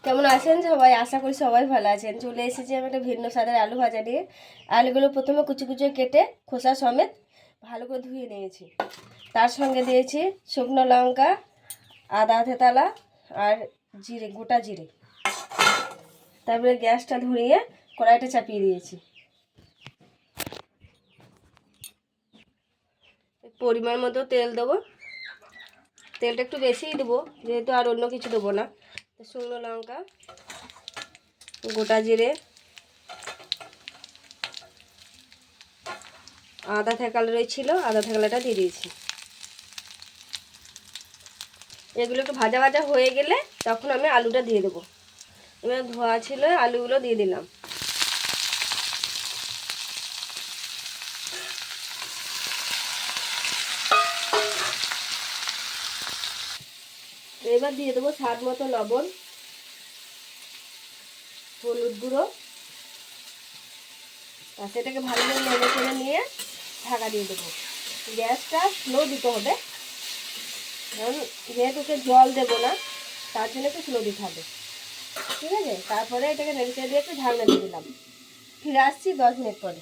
কেমন আছেন সবাই? আশা করি সবাই ভালো আছেন। চলে এসেছি আমি একটা ভিন্ন স্বাদের আলু ভাজা নিয়ে। আলুগুলো প্রথমে কুচি কুচি কেটে খোসা সমেত ভালো করে ধুয়ে নিয়েছি। তার সঙ্গে দিয়েছি শুকনো লঙ্কা, আদা থেতালা আর জিরে, গোটা জিরে। তারপরে গ্যাসটা ধরিয়ে কড়াইটা চাপিয়ে দিয়েছি। পরিমাণ মতো তেল দেবো। তেলটা একটু বেশিই দেবো, যেহেতু আর অন্য কিছু দেবো না। শুকনো লঙ্কা, গোটা জিরে, আদা থেকালা রয়েছিল, আদা থেকালাটা দিয়ে দিয়েছি। এগুলো একটু ভাজা ভাজা হয়ে গেলে তখন আমি আলুটা দিয়ে দেবো। এবার ধোয়া ছিল, আলুগুলো দিয়ে দিলাম। এবার দিয়ে দেবো স্বাদ মতো লবণ, হলুদ গুঁড়ো, আর সেটাকে ভালো করে নেড়ে চেড়ে নিয়ে ঢাকা দিয়ে দেবো। গ্যাসটা স্লো দিতে হবে, কারণ যেহেতু জল দেবো না, তার জন্য একটু স্লো দিতে হবে। ঠিক আছে, তারপরে এটাকে নেড়ে চেড়ে দিয়ে একটু ঢাকনা দিয়ে দিলাম। ফিরে আসছি 10 মিনিট পরে।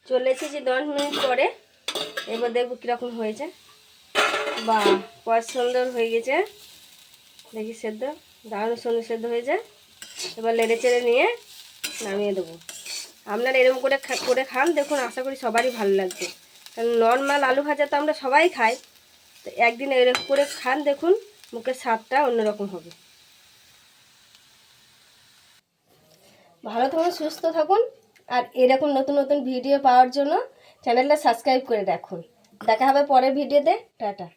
চলে এসেছি 10 মিনিট পরে। এবার দেখবো কীরকম হয়েছে। বা কত সুন্দর হয়ে গেছে, দেখি সেদ্ধ, দারুণ সুন্দর সেদ্ধ হয়েছে। এবার নেড়ে চেড়ে নিয়ে নামিয়ে দেবো। আপনারা এরকম করে খান, দেখুন আশা করি সবারই ভালো লাগবে। কারণ নর্মাল আলু ভাজা তো আমরা সবাই খাই, তো একদিন এরকম করে খান, দেখুন মুখের স্বাদটা অন্যরকম হবে। ভালো থাকুন, সুস্থ থাকুন, আর এরকম নতুন নতুন ভিডিও পাওয়ার জন্য চ্যানেলটা সাবস্ক্রাইব করে রাখুন। দেখা হবে পরের ভিডিওতে। টাটা।